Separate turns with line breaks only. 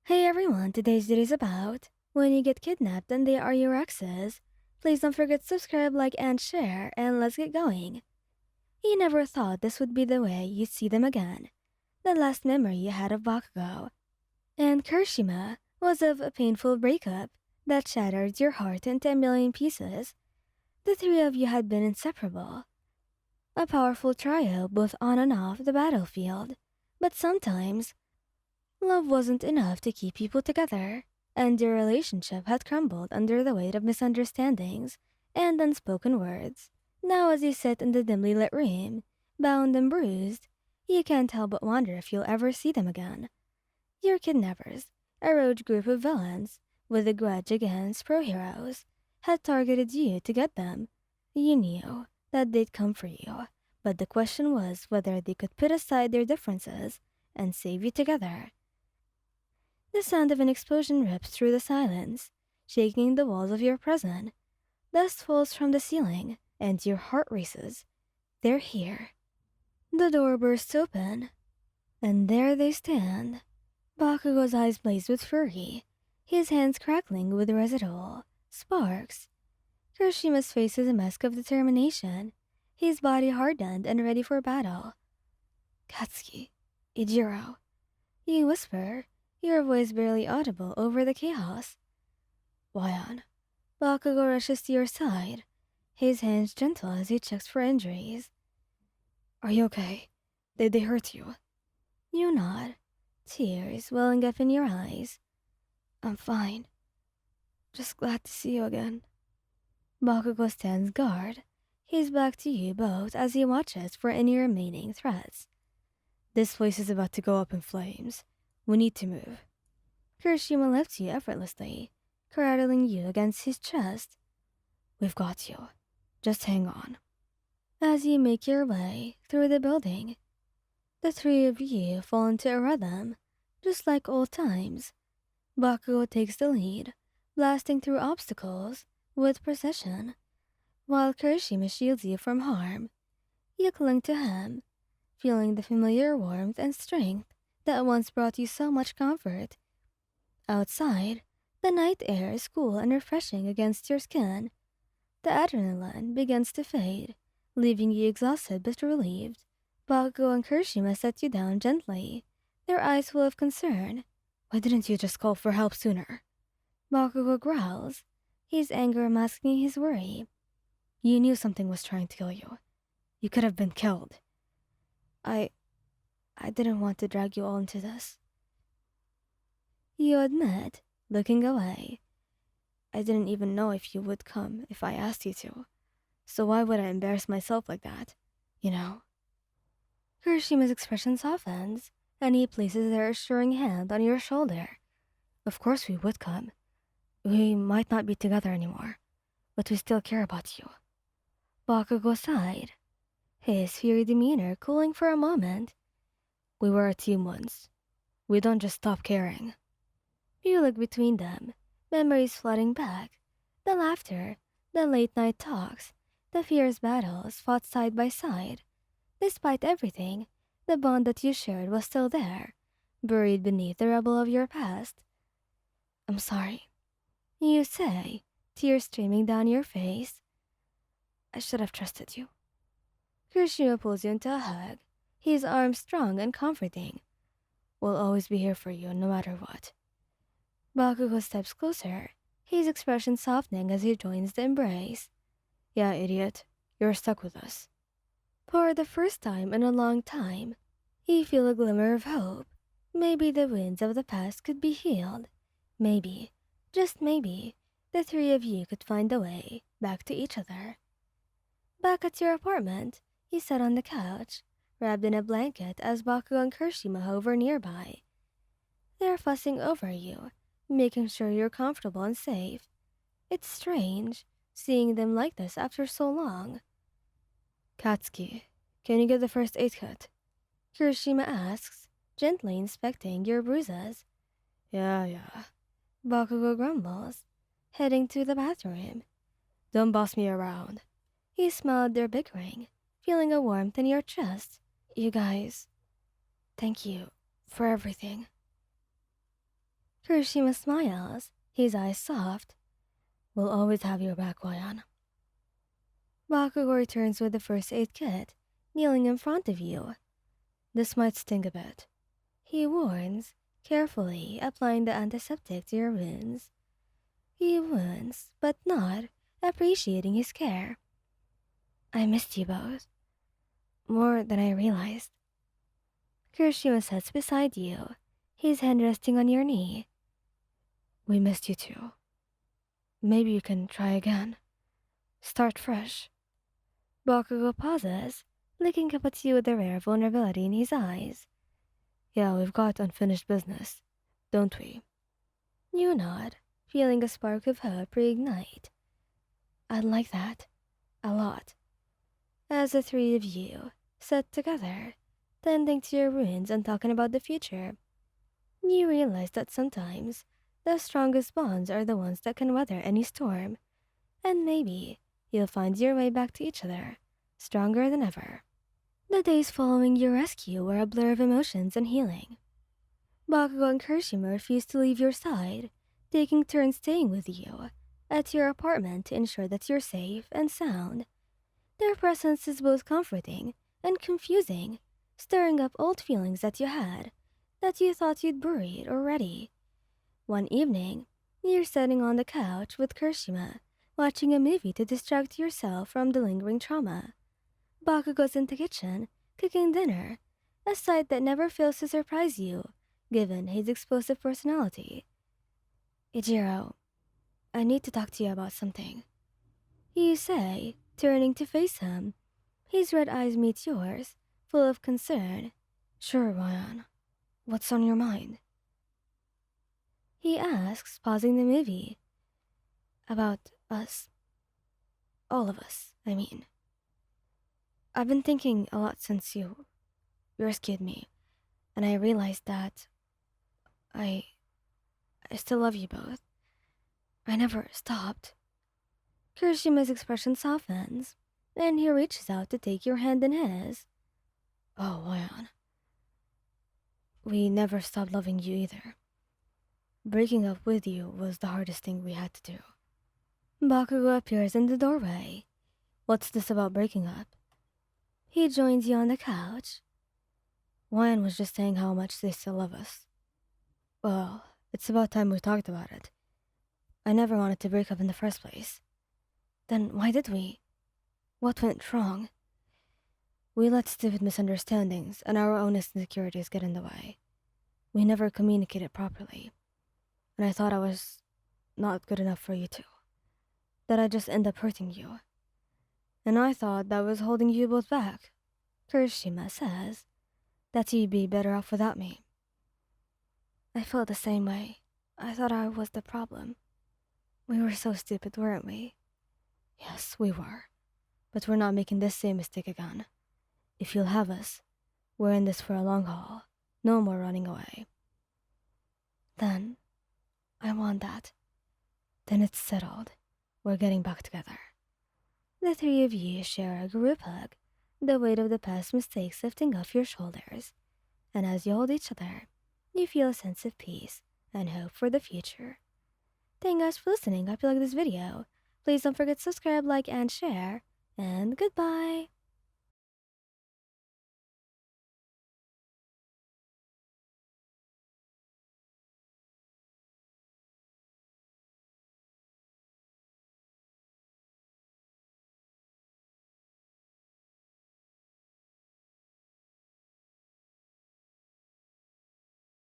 Hey everyone, today's video is about when you get kidnapped and they are your exes. Please don't forget to subscribe, like, and share, and let's get going. You never thought this would be the way you'd see them again. The last memory you had of Bakugo and Kirishima was of a painful breakup that shattered your heart into a million pieces. The three of you had been inseparable, a powerful trio both on and off the battlefield. But sometimes love wasn't enough to keep people together, and your relationship had crumbled under the weight of misunderstandings and unspoken words. Now, as you sit in the dimly lit room, bound and bruised, you can't help but wonder if you'll ever see them again. Your kidnappers, a rogue group of villains with a grudge against pro heroes, had targeted you to get them. You knew that they'd come for you, but the question was whether they could put aside their differences and save you together. The sound of an explosion rips through the silence, shaking the walls of your prison. Dust falls from the ceiling, and your heart races. They're here. The door bursts open, and there they stand. Bakugo's eyes blaze with fury, his hands crackling with residual sparks. Kirishima's face is a mask of determination, his body hardened and ready for battle. Katsuki, Ijiro, you whisper, your voice barely audible over the chaos. Wayan. Bakugo rushes to your side, his hands gentle as he checks for injuries. Are you okay? Did they hurt you? You nod, tears welling up in your eyes. I'm fine. Just glad to see you again. Bakugo stands guard, his back to you both as he watches for any remaining threats. This place is about to go up in flames. We need to move. Kirishima lifts you effortlessly, cradling you against his chest. We've got you. Just hang on. As you make your way through the building, the three of you fall into a rhythm, just like old times. Bakugo takes the lead, blasting through obstacles with precision, while Kirishima shields you from harm. You cling to him, feeling the familiar warmth and strength that once brought you so much comfort. Outside, the night air is cool and refreshing against your skin. The adrenaline begins to fade, leaving you exhausted but relieved. Bakugo and Kirishima set you down gently, their eyes full of concern. Why didn't you just call for help sooner? Bakugo growls, his anger masking his worry. You knew something was trying to kill you. You could have been killed. I didn't want to drag you all into this. You admit, looking away. I didn't even know if you would come if I asked you to. So why would I embarrass myself like that? You know? Kirishima's expression softens, and he places a reassuring hand on your shoulder. Of course we would come. We might not be together anymore, but we still care about you. Bakugo sighed, his fiery demeanor cooling for a moment. We were a team once. We don't just stop caring. You look between them, memories flooding back. The laughter, the late-night talks, the fierce battles fought side by side. Despite everything, the bond that you shared was still there, buried beneath the rubble of your past. I'm sorry, you say, tears streaming down your face. I should have trusted you. Kirishima pulls you into a hug, his arms strong and comforting. We'll always be here for you no matter what. Bakugo steps closer, his expression softening as he joins the embrace. Yeah, idiot, you're stuck with us. For the first time in a long time, you feel a glimmer of hope. Maybe the wounds of the past could be healed. Maybe, just maybe, the three of you could find a way back to each other. Back at your apartment, you sit on the couch, wrapped in a blanket as Bakugo and Kirishima hover nearby. They're fussing over you, making sure you're comfortable and safe. It's strange, seeing them like this after so long. Katsuki, can you get the first aid kit? Kirishima asks, gently inspecting your bruises. Yeah. Bakugo grumbles, heading to the bathroom. Don't boss me around. You smiled their bickering, feeling a warmth in your chest. You guys, thank you for everything. Kirishima smiles, his eyes soft. We'll always have your back, Wayan. Bakugo returns with the first aid kit, kneeling in front of you. This might sting a bit, he warns, carefully applying the antiseptic to your wounds. He wounds, but not, appreciating his care. I missed you both. More than I realized. Kirishima sits beside you, his hand resting on your knee. We missed you too. Maybe you can try again. Start fresh. Bakugo pauses, looking up at you with a rare vulnerability in his eyes. Yeah, we've got unfinished business, don't we? You nod, feeling a spark of hope reignite. I'd like that. A lot. As the three of you sit together, tending to your wounds and talking about the future, you realize that sometimes the strongest bonds are the ones that can weather any storm, and maybe you'll find your way back to each other, stronger than ever. The days following your rescue were a blur of emotions and healing. Bakugo and Kirishima refused to leave your side, taking turns staying with you at your apartment to ensure that you're safe and sound. Their presence is both comforting and confusing, stirring up old feelings that you had, that you thought you'd buried already. One evening, you're sitting on the couch with Kirishima, watching a movie to distract yourself from the lingering trauma. Bakugo's in the kitchen, cooking dinner, a sight that never fails to surprise you, given his explosive personality. Ijiro, I need to talk to you about something. You say, turning to face him. His red eyes meet yours, full of concern. Sure, Ryan. What's on your mind? He asks, pausing the movie. About us. All of us, I mean. I've been thinking a lot since you rescued me, and I realized that I still love you both. I never stopped. Kirishima's expression softens, and he reaches out to take your hand in his. Oh, Ryan. We never stopped loving you either. Breaking up with you was the hardest thing we had to do. Bakugo appears in the doorway. What's this about breaking up? He joins you on the couch. Ryan was just saying how much they still love us. Well, it's about time we talked about it. I never wanted to break up in the first place. Then why did we? What went wrong? We let stupid misunderstandings and our own insecurities get in the way. We never communicated properly. And I thought I was not good enough for you too. That I'd just end up hurting you. And I thought that was holding you both back. Kirishima says that you'd be better off without me. I felt the same way. I thought I was the problem. We were so stupid, weren't we? Yes, we were. But we're not making this same mistake again. If you'll have us, we're in this for a long haul. No more running away. Then, I want that. Then it's settled. We're getting back together. The three of you share a group hug, the weight of the past mistakes lifting off your shoulders. And as you hold each other, you feel a sense of peace and hope for the future. Thank you guys for listening. I hope you like this video. Please don't forget to subscribe, like, and share. And goodbye!